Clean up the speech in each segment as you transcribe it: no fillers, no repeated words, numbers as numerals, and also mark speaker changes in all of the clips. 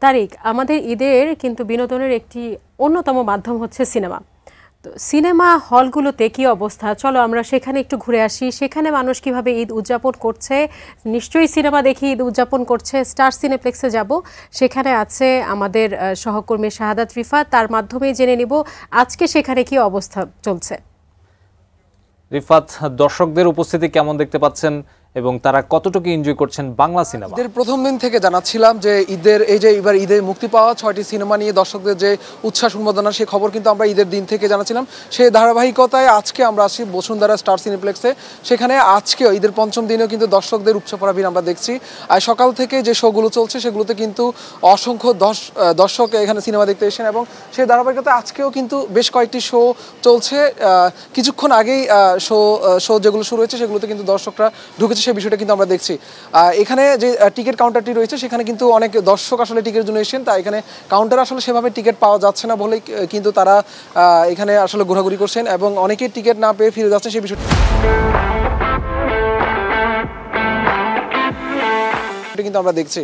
Speaker 1: তারিক, আমাদের ঈদের কিন্তু বিনোদনের একটি অন্যতম মাধ্যম হচ্ছে সিনেমা। তো সিনেমা হলগুলোতে কি অবস্থা? চলো আমরা সেখানে একটু ঘুরে আসি। সেখানে মানুষ কিভাবে ঈদ উদযাপন করছে, নিশ্চয়ই সিনেমা দেখে ঈদ উদযাপন করছে। স্টার সিনেপ্লেক্সে যাব, সেখানে আছে আমাদের সহকর্মী শাহাদাত রিফাত, তার মাধ্যমেই জেনে নিব আজকে সেখানে কি অবস্থা চলছে।
Speaker 2: রিফাত, দর্শকদের উপস্থিতি কেমন দেখতে পাচ্ছেন এবং তারা কতটুকু এনজয় করছেন বাংলা সিনেমা?
Speaker 3: ঈদের প্রথম দিন থেকে জানাচ্ছিলাম যে এবার ঈদে মুক্তি পাওয়া 6টি সিনেমা নিয়ে দর্শকদের যে উচ্ছ্বাস উন্মাদনা, সেই খবর কিন্তু আমরা ঈদের দিন থেকে জানাচ্ছিলাম। সেই ধারাবাহিকতায় আজকে আমরা আসি বসুন্ধরা স্টার সিনেপ্লেক্সে। সেখানে আজকেও ঈদের পঞ্চম দিনেও কিন্তু দর্শকদের উপচে পড়া ভিড় আমরা দেখছি। আর সকাল থেকে যে শোগুলো চলছে সেগুলোতে কিন্তু অসংখ্য দর্শক এখানে সিনেমা দেখতে এসেছেন এবং সেই ধারাবাহিকতায় আজকেও কিন্তু বেশ কয়েকটি শো চলছে। কিছুক্ষণ আগেই শো যেগুলো শুরু হয়েছে সেগুলোতে কিন্তু দর্শকরা ঢুকেছে, সেই বিষয়টা কিন্তু আমরা দেখছি। এখানে যে টিকিট কাউন্টারটি রয়েছে সেখানে কিন্তু অনেক দর্শক আসলে টিকিটের জন্য এসেছেন। তা এখানে কাউন্টার আসলে সেভাবে টিকিট পাওয়া যাচ্ছে না বলেই কিন্তু তারা এখানে আসলে ঘোরাঘুরি করছেন এবং অনেকেই টিকিট না পেয়ে ফিরে যাচ্ছেন, সেই বিষয়টা কিন্তু আমরা দেখছি।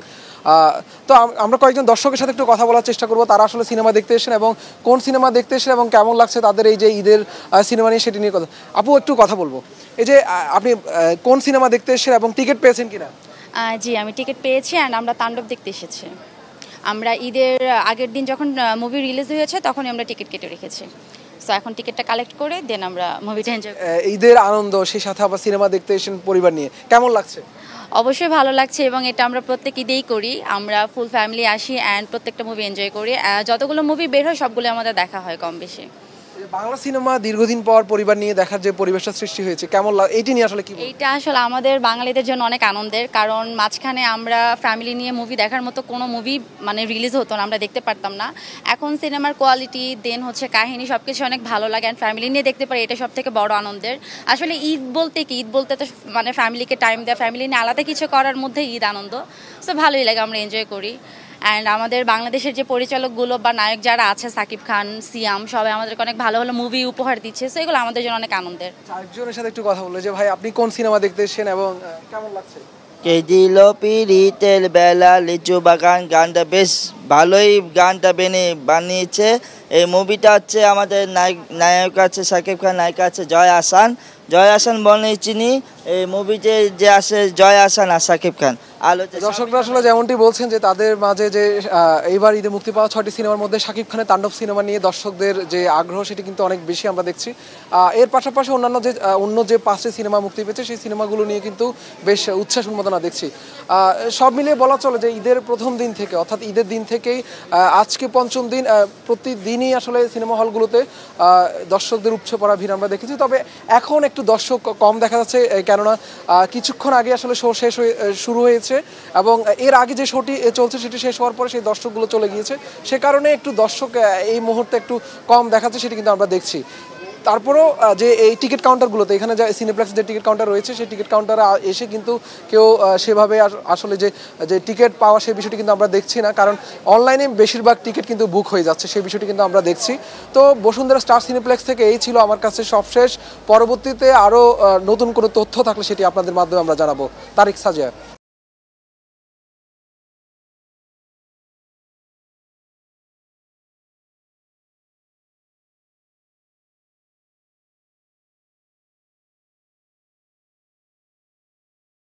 Speaker 3: তো আমরা কয়েকজন দর্শকের সাথে একটু কথা বলার চেষ্টা করবো, তারা আসলে সিনেমা দেখতে এসেছেন এবং কোন সিনেমা দেখতে এসেছেন এবং কেমন লাগছে তাদের এই যে ঈদের সিনেমা নিয়ে, সেটি নিয়ে কথা। আপু, একটু কথা বলবো, এই যে আপনি কোন সিনেমা দেখতে এসেছেন এবং টিকিট পেয়েছেন কিনা?
Speaker 4: জি, আমি টিকিট পেয়েছি অ্যান্ড আমরা তাণ্ডব দেখতে এসেছি। আমরা ঈদের আগের দিন যখন মুভি রিলিজ হয়েছে তখনই আমরা টিকিট কেটে রেখেছি। সো এখন টিকিটটা কালেক্ট করে দেন আমরা মুভিটা এনজয়।
Speaker 3: ঈদের আনন্দ, সেই সাথে আবার সিনেমা দেখতে এসেছেন পরিবার নিয়ে, কেমন লাগছে?
Speaker 4: অবশ্যই ভালো লাগছে এবং এটা আমরা প্রত্যেক ঈদেই করি। আমরা ফুল ফ্যামিলি আসি অ্যান্ড প্রত্যেকটা মুভি এনজয় করি। যতগুলো মুভি বের হয় সবগুলো আমাদের দেখা হয় কম বেশি।
Speaker 3: বাংলা সিনেমা দীর্ঘদিন পর পরিবার নিয়ে দেখার যে পরিবেশটা সৃষ্টি হয়েছে, কেমন এইটি নিয়ে আসলে কি?
Speaker 4: এইটা আসলে আমাদের বাঙালিদের জন্য অনেক আনন্দের, কারণ মাঝখানে আমরা ফ্যামিলি নিয়ে মুভি দেখার মতো কোনো মুভি মানে রিলিজ হতো না, আমরা দেখতে পারতাম না। এখন সিনেমার কোয়ালিটি দেন হচ্ছে কাহিনী সবকিছু অনেক ভালো লাগে অ্যান্ড ফ্যামিলি নিয়ে দেখতে পারি, এটা সব থেকে বড় আনন্দের। আসলে ঈদ বলতে কি, ঈদ বলতে তো মানে ফ্যামিলিকে টাইম দেওয়া, ফ্যামিলি নিয়ে আলাদা কিছু করার মধ্যে ঈদ আনন্দ। সো ভালোই লাগে, আমরা এনজয় করি। অ্যান্ড আমাদের বাংলাদেশের যে পরিচালকগুলো বা নায়ক যারা আছে, সাকিব খান, সিয়াম, সবাই আমাদেরকে অনেক ভালো ভালো মুভি উপহার দিচ্ছে। সো এগুলো আমাদের জন্য অনেক আনন্দের।
Speaker 3: একজনের সাথে একটু কথা বললো যে ভাই, আপনি কোন সিনেমা দেখতে এসেছেন এবং কেমন লাগছে?
Speaker 5: কে দিল পিরিতের বেলা লিচু বাগান, গানটা বেশ ভালোই গানটা বানিয়েছে। এই মুভিটা হচ্ছে আমাদের নায়ক আছে সাকিব খান, নায়িকা আছে জয় আহসান বলে চিনি। এই মুভিতে যে আসে জয় আহসান আর সাকিব খান।
Speaker 3: দর্শকরা আসলে যেমনটি বলছেন যে তাদের মাঝে যে এইবার ঈদে মুক্তি পাওয়া 6টি সিনেমার মধ্যে সাকিব খানের তাণ্ডব সিনেমা নিয়ে দর্শকদের যে আগ্রহ, সেটি কিন্তু অনেক বেশি আমরা দেখছি। এর পাশাপাশি অন্য যে 5টি সিনেমা মুক্তি পেয়েছে সেই সিনেমাগুলো নিয়ে কিন্তু বেশ উচ্ছ্বাস উন্মাদনা দেখছি। সব মিলিয়ে বলা চলে যে ঈদের প্রথম দিন থেকে, অর্থাৎ ঈদের দিন থেকেই আজকে পঞ্চম দিন, প্রতিদিনই আসলে সিনেমা হলগুলোতে দর্শকদের উপচে পড়া ভিড় আমরা দেখেছি। তবে এখন একটু দর্শক কম দেখা যাচ্ছে, কেননা কিছুক্ষণ আগে আসলে শো শুরু হয়েছে এবং এর আগে যে শোটি চলছে সেটি শেষ হওয়ার পরে সেই দর্শকগুলো চলে গিয়েছে, সে কারণে একটু দর্শক এই মুহূর্তে একটু কম দেখাচ্ছে, সেটি কিন্তু আমরা দেখছি। তারপরেও যে এই টিকিট কাউন্টারগুলোতে, এখানে যে সিনেপ্লেক্স যে টিকিট কাউন্টার রয়েছে সেই টিকিট কাউন্টারে এসে কিন্তু কেউ সেভাবে আসলে যে টিকিট পাওয়া সেই বিষয়টি কিন্তু আমরা দেখছি না, কারণ অনলাইনে বেশিরভাগ টিকিট কিন্তু বুক হয়ে যাচ্ছে, সেই বিষয়টি কিন্তু আমরা দেখছি। তো বসুন্ধরা স্টার সিনেপ্লেক্স থেকে এই ছিল আমার কাছে সবশেষ। পরবর্তীতে আরও নতুন কোনো তথ্য থাকলে সেটি আপনাদের মাধ্যমে আমরা জানাবো। তারিক, সাজিয়া।